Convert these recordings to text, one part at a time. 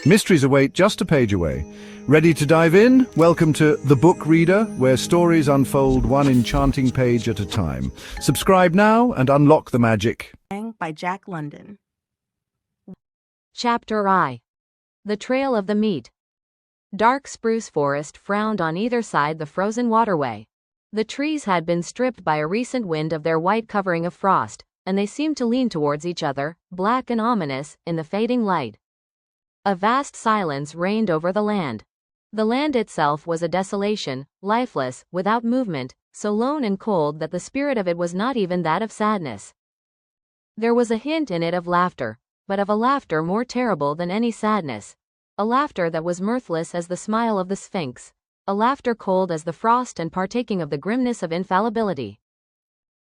Mysteries await just a page away. Ready to dive in? Welcome to The Book Reader, where stories unfold one enchanting page at a time. Subscribe now and unlock the magic. By Jack London. Chapter I. The Trail of the Meat. Dark spruce forest frowned on either side the frozen waterway. The trees had been stripped by a recent wind of their white covering of frost, and they seemed to lean towards each other, black and ominous, in the fading light. A vast silence reigned over the land. The land itself was a desolation, lifeless, without movement, so lone and cold that the spirit of it was not even that of sadness. There was a hint in it of laughter, but of a laughter more terrible than any sadness, a laughter that was mirthless as the smile of the Sphinx, a laughter cold as the frost and partaking of the grimness of infallibility.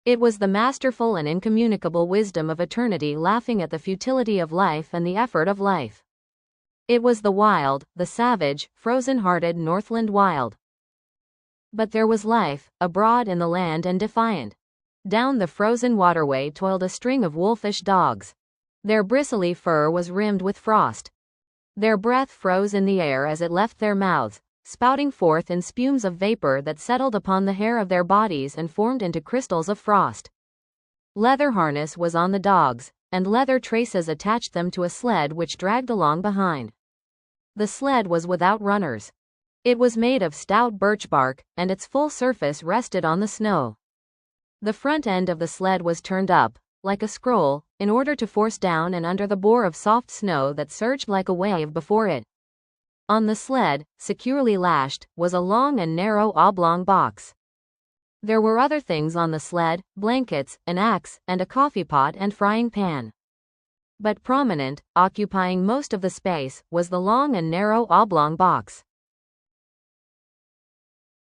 It was the masterful and incommunicable wisdom of eternity laughing at the futility of life and the effort of life. It was the wild, the savage, frozen-hearted Northland wild. But there was life, abroad in the land and defiant. Down the frozen waterway toiled a string of wolfish dogs. Their bristly fur was rimmed with frost. Their breath froze in the air as it left their mouths, spouting forth in spumes of vapor that settled upon the hair of their bodies and formed into crystals of frost. Leather harness was on the dogs, and leather traces attached them to a sled which dragged along behind. The sled was without runners. It was made of stout birch bark, and its full surface rested on the snow. The front end of the sled was turned up, like a scroll, in order to force down and under the bore of soft snow that surged like a wave before it. On the sled, securely lashed, was a long and narrow oblong box. There were other things on the sled, blankets, an axe, and a coffee pot and frying pan. But prominent, occupying most of the space, was the long and narrow oblong box.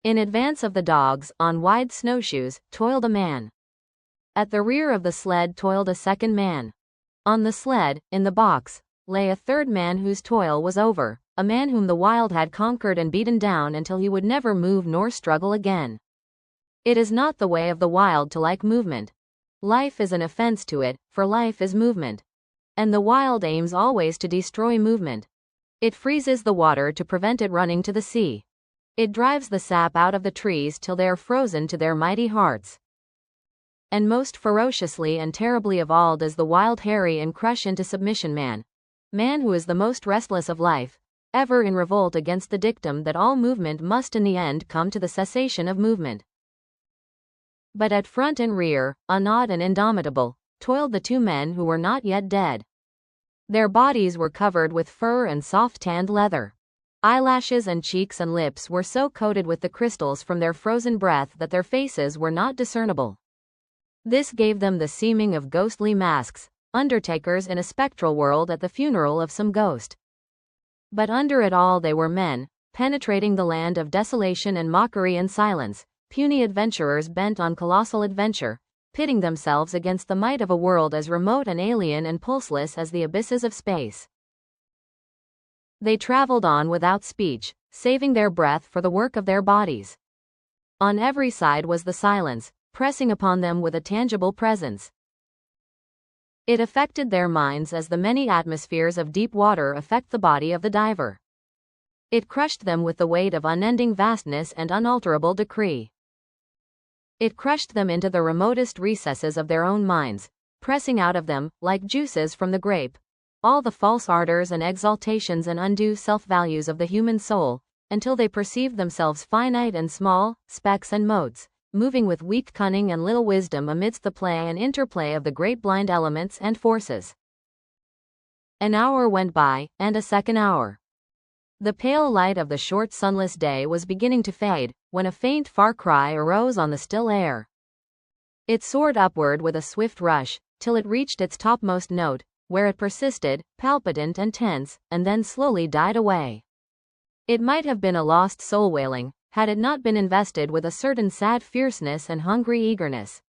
In advance of the dogs, on wide snowshoes, toiled a man. At the rear of the sled toiled a second man. On the sled, in the box, lay a third man whose toil was over, a man whom the wild had conquered and beaten down until he would never move nor struggle again. It is not the way of the wild to like movement. Life is an offense to it, for life is movement. And the wild aims always to destroy movement. It freezes the water to prevent it running to the sea. It drives the sap out of the trees till they are frozen to their mighty hearts. And most ferociously and terribly of all does the wild harry and crush into submission man who is the most restless of life, ever in revolt against the dictum that all movement must in the end come to the cessation of movement. But at front and rear, unawed and indomitable, toiled the two men who were not yet dead. Their bodies were covered with fur and soft-tanned leather. Eyelashes and cheeks and lips were so coated with the crystals from their frozen breath that their faces were not discernible. This gave them the seeming of ghostly masks, undertakers in a spectral world at the funeral of some ghost. But under it all they were men, penetrating the land of desolation and mockery and silence, puny adventurers bent on colossal adventure, pitting themselves against the might of a world as remote and alien and pulseless as the abysses of space. They traveled on without speech, saving their breath for the work of their bodies. On every side was the silence, pressing upon them with a tangible presence. It affected their minds as the many atmospheres of deep water affect the body of the diver. It crushed them with the weight of unending vastness and unalterable decree. It crushed them into the remotest recesses of their own minds, pressing out of them, like juices from the grape, all the false ardors and exaltations and undue self-values of the human soul, until they perceived themselves finite and small, specks and motes, moving with weak cunning and little wisdom amidst the play and interplay of the great blind elements and forces. An hour went by, and a second hour. The pale light of the short sunless day was beginning to fade, when a faint far cry arose on the still air. It soared upward with a swift rush, till it reached its topmost note, where it persisted, palpitant and tense, and then slowly died away. It might have been a lost soul wailing, had it not been invested with a certain sad fierceness and hungry eagerness.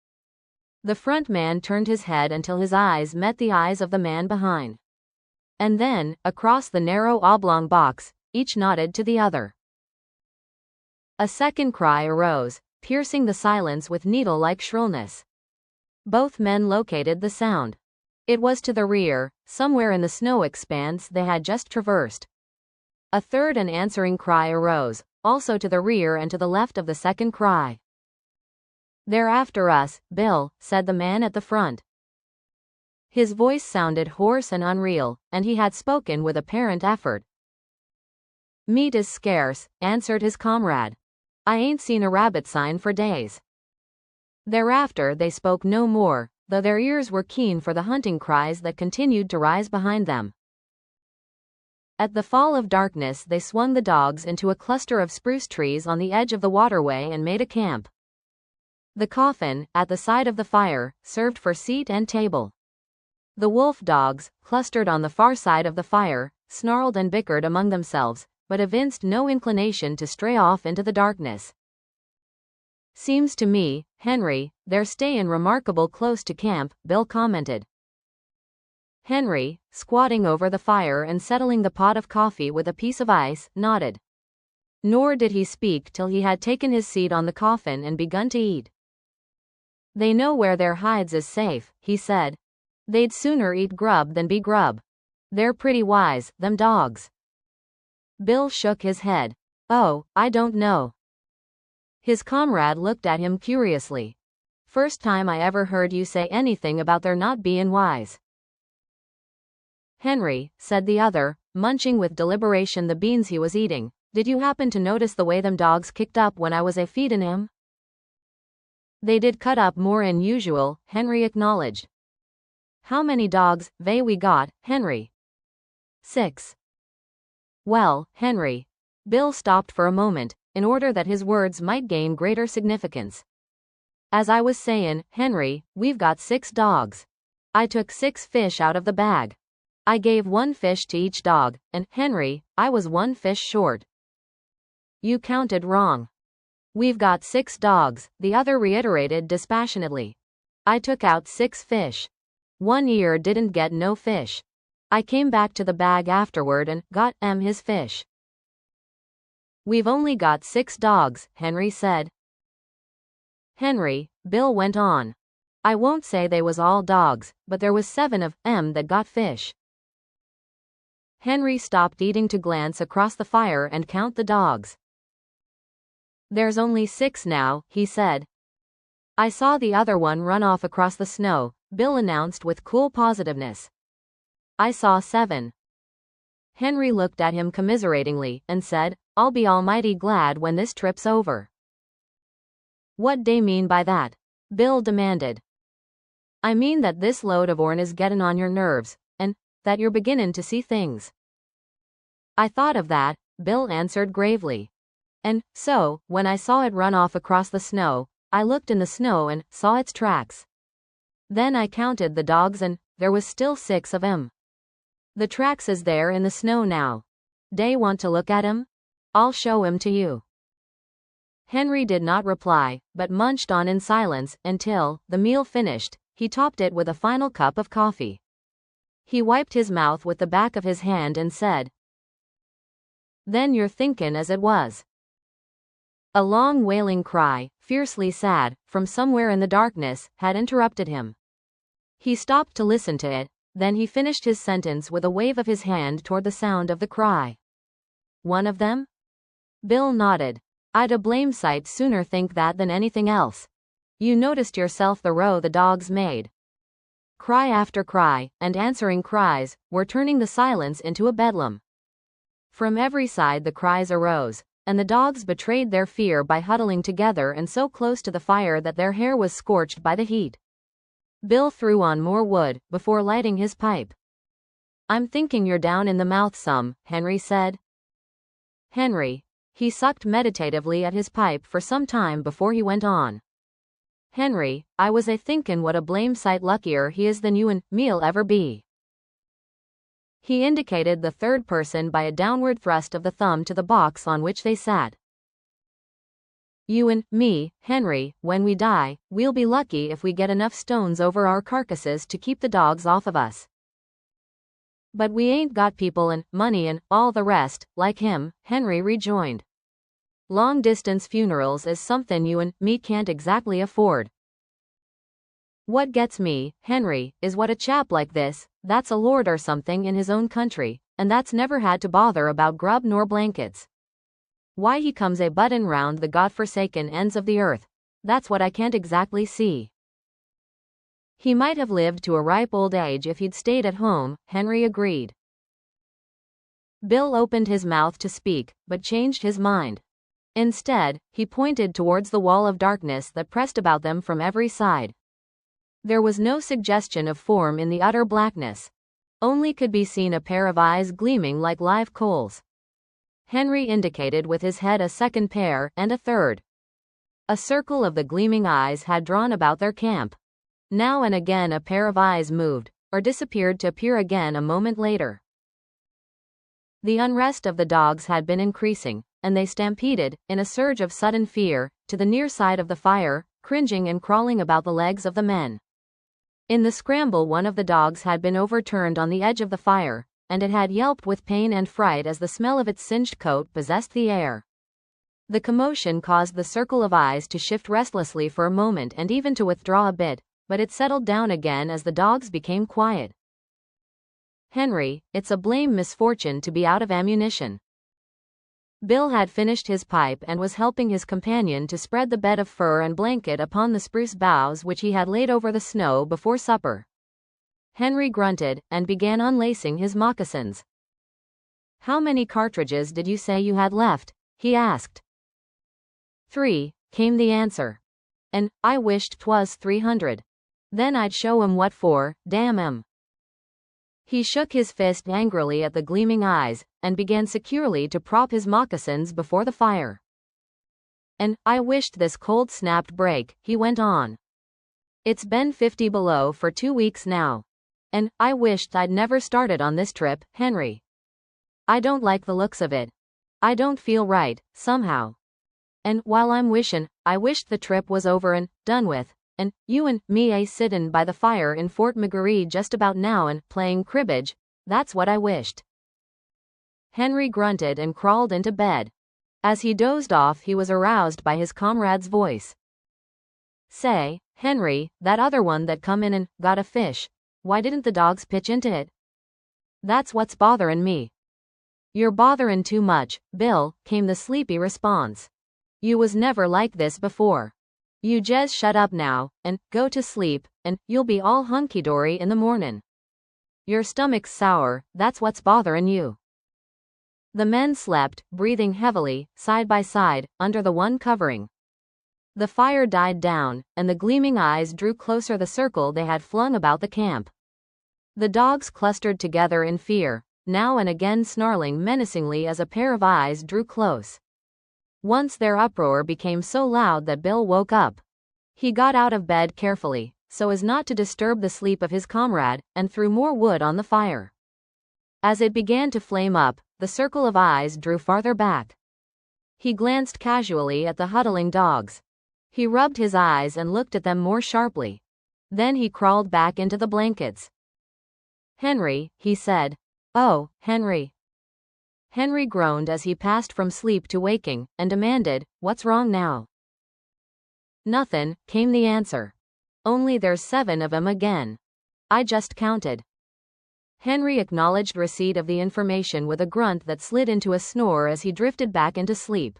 The front man turned his head until his eyes met the eyes of the man behind. And then, across the narrow oblong box, each nodded to the other. A second cry arose, piercing the silence with needle-like shrillness. Both men located the sound. It was to the rear, somewhere in the snow expanse they had just traversed. A third and answering cry arose, also to the rear and to the left of the second cry. "They're after us, Bill," said the man at the front. His voice sounded hoarse and unreal, and he had spoken with apparent effort. "Meat is scarce," answered his comrade. "I ain't seen a rabbit sign for days." Thereafter they spoke no more, though their ears were keen for the hunting cries that continued to rise behind them. At the fall of darkness they swung the dogs into a cluster of spruce trees on the edge of the waterway and made a camp. The coffin, at the side of the fire, served for seat and table. The wolf dogs, clustered on the far side of the fire, snarled and bickered among themselves, but evinced no inclination to stray off into the darkness. "Seems to me, Henry, they're stayin' remarkable close to camp," Bill commented. Henry, squatting over the fire and settling the pot of coffee with a piece of ice, nodded. Nor did he speak till he had taken his seat on the coffin and begun to eat. "They know where their hides is safe," he said. "They'd sooner eat grub than be grub. They're pretty wise, them dogs." Bill shook his head. "Oh, I don't know." His comrade looked at him curiously. "First time I ever heard you say anything about their not bein' wise." "Henry," said the other, munching with deliberation the beans he was eating, "did you happen to notice the way them dogs kicked up when I was a-feedin' him?" "They did cut up more'n usual," Henry acknowledged. "How many dogs vey we got, Henry?" "6. "Well, Henry." Bill stopped for a moment, in order that his words might gain greater significance. "As I was sayin', Henry, we've got 6 dogs. I took 6 fish out of the bag. I gave 1 fish to each dog, and, Henry, I was 1 fish short." "You counted wrong." "We've got 6 dogs," the other reiterated dispassionately. "I took out 6 fish. 1 ear didn't get no fish. I came back to the bag afterward and got his fish." "We've only got 6 dogs," Henry said. "Henry," Bill went on, "I won't say they was all dogs, but there was 7 of 'em that got fish." Henry stopped eating to glance across the fire and count the dogs. "There's only 6 now," he said. "I saw the other one run off across the snow," Bill announced with cool positiveness. "I saw 7. Henry looked at him commiseratingly, and said, "I'll be almighty glad when this trip's over." "What d'ye mean by that?" Bill demanded. "I mean that this load of ourn is gettin' on your nerves, and that you're beginnin' to see things." "I thought of that," Bill answered gravely. "And so, when I saw it run off across the snow, I looked in the snow and saw its tracks. Then I counted the dogs and there was still 6 of 'em. The tracks is there in the snow now. Dey want to look at 'em? I'll show 'em to you." Henry did not reply, but munched on in silence until, the meal finished, he topped it with a final cup of coffee. He wiped his mouth with the back of his hand and said, "Then you're thinkin' as it was." A long wailing cry, fiercely sad, from somewhere in the darkness, had interrupted him. He stopped to listen to it, then he finished his sentence with a wave of his hand toward the sound of the cry. "One of them?" Bill nodded. "I'd a blame sight sooner think that than anything else. You noticed yourself the row the dogs made." Cry after cry, and answering cries, were turning the silence into a bedlam. From every side the cries arose, and the dogs betrayed their fear by huddling together and so close to the fire that their hair was scorched by the heat. Bill threw on more wood, before lighting his pipe. "I'm thinking you're down in the mouth some," Henry said. "Henry." He sucked meditatively at his pipe for some time before he went on. "Henry, I was a-thinkin' what a blame sight luckier he is than you and me'll ever be." He indicated the third person by a downward thrust of the thumb to the box on which they sat. "You and me, Henry, when we die, we'll be lucky if we get enough stones over our carcasses to keep the dogs off of us. But we ain't got people and money and all the rest, like him," Henry rejoined. "Long-distance funerals is somethin' you and me can't exactly afford." What gets me, Henry, is what a chap like this, that's a lord or something in his own country, and that's never had to bother about grub nor blankets. Why he comes a button round the godforsaken ends of the earth, that's what I can't exactly see. He might have lived to a ripe old age if he'd stayed at home, Henry agreed. Bill opened his mouth to speak, but changed his mind. Instead, he pointed towards the wall of darkness that pressed about them from every side. There was no suggestion of form in the utter blackness. Only could be seen a pair of eyes gleaming like live coals. Henry indicated with his head a second pair, and a third. A circle of the gleaming eyes had drawn about their camp. Now and again a pair of eyes moved, or disappeared to appear again a moment later. The unrest of the dogs had been increasing, and they stampeded, in a surge of sudden fear, to the near side of the fire, cringing and crawling about the legs of the men. In the scramble one of the dogs had been overturned on the edge of the fire, and it had yelped with pain and fright as the smell of its singed coat possessed the air. The commotion caused the circle of eyes to shift restlessly for a moment and even to withdraw a bit, but it settled down again as the dogs became quiet. Henry, it's a blame misfortune to be out of ammunition. Bill had finished his pipe and was helping his companion to spread the bed of fur and blanket upon the spruce boughs which he had laid over the snow before supper. Henry grunted, and began unlacing his moccasins. "How many cartridges did you say you had left?" he asked. "3," came the answer. "And I wished 'twas 300. Then I'd show 'em what for, damn 'em." He shook his fist angrily at the gleaming eyes, and began securely to prop his moccasins before the fire. "And I wished this cold snapped break," he went on. "It's been 50 below for 2 weeks now. And I wished I'd never started on this trip, Henry. I don't like the looks of it. I don't feel right, somehow. And while I'm wishin', I wished the trip was over and done with, and you and me sittin' by the fire in Fort McGarry just about now and playing cribbage, that's what I wished." Henry grunted and crawled into bed. As he dozed off he was aroused by his comrade's voice. "Say, Henry, that other one that come in and got a fish, why didn't the dogs pitch into it? That's what's botherin' me." "You're botherin' too much, Bill," came the sleepy response. "You was never like this before. You jes' shut up now, and go to sleep, and you'll be all hunky-dory in the mornin'. Your stomach's sour, that's what's botherin' you." The men slept, breathing heavily, side by side, under the one covering. The fire died down, and the gleaming eyes drew closer the circle they had flung about the camp. The dogs clustered together in fear, now and again snarling menacingly as a pair of eyes drew close. Once their uproar became so loud that Bill woke up. He got out of bed carefully, so as not to disturb the sleep of his comrade, and threw more wood on the fire. As it began to flame up, the circle of eyes drew farther back. He glanced casually at the huddling dogs. He rubbed his eyes and looked at them more sharply. Then he crawled back into the blankets. "Henry," he said. "Oh, Henry." Henry groaned as he passed from sleep to waking, and demanded, "What's wrong now?" "Nothin'," came the answer. "Only there's 7 of 'em again. I just counted." Henry acknowledged receipt of the information with a grunt that slid into a snore as he drifted back into sleep.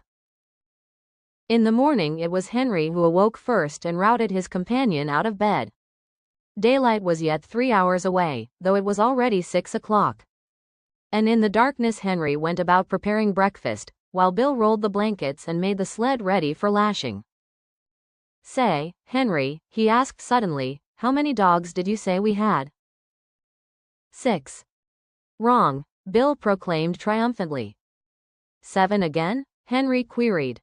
In the morning it was Henry who awoke first and routed his companion out of bed. Daylight was yet 3 hours away, though it was already 6 o'clock. And in the darkness Henry went about preparing breakfast, while Bill rolled the blankets and made the sled ready for lashing. "Say, Henry," he asked suddenly, "how many dogs did you say we had?" 6. "Wrong," Bill proclaimed triumphantly. 7 again? Henry queried.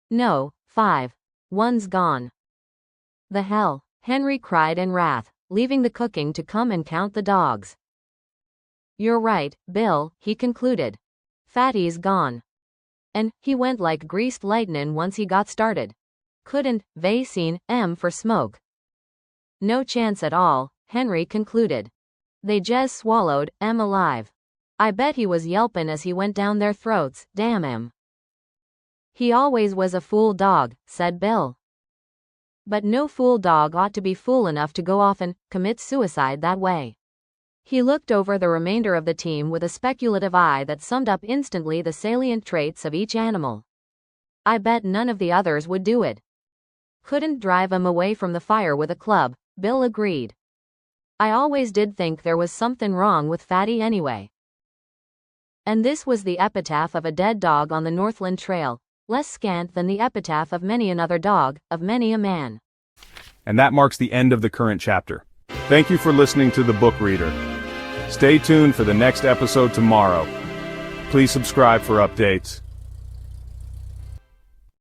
"No, 5. One's gone." "The hell," Henry cried in wrath, leaving the cooking to come and count the dogs. "You're right, Bill," he concluded. "Fatty's gone. And he went like greased lightnin' once he got started. Couldn't they seen for smoke?" "No chance at all," Henry concluded. "They jes' swallowed alive. I bet he was yelpin' as he went down their throats, damn him." "He always was a fool dog," said Bill. But no fool dog ought to be fool enough to go off and commit suicide that way. He looked over the remainder of the team with a speculative eye that summed up instantly the salient traits of each animal. I bet none of the others would do it. Couldn't drive 'em away from the fire with a club, Bill agreed. I always did think there was something wrong with Fatty anyway. And this was the epitaph of a dead dog on the Northland Trail, less scant than the epitaph of many another dog, of many a man. And that marks the end of the current chapter. Thank you for listening to The Book Reader. Stay tuned for the next episode tomorrow. Please subscribe for updates.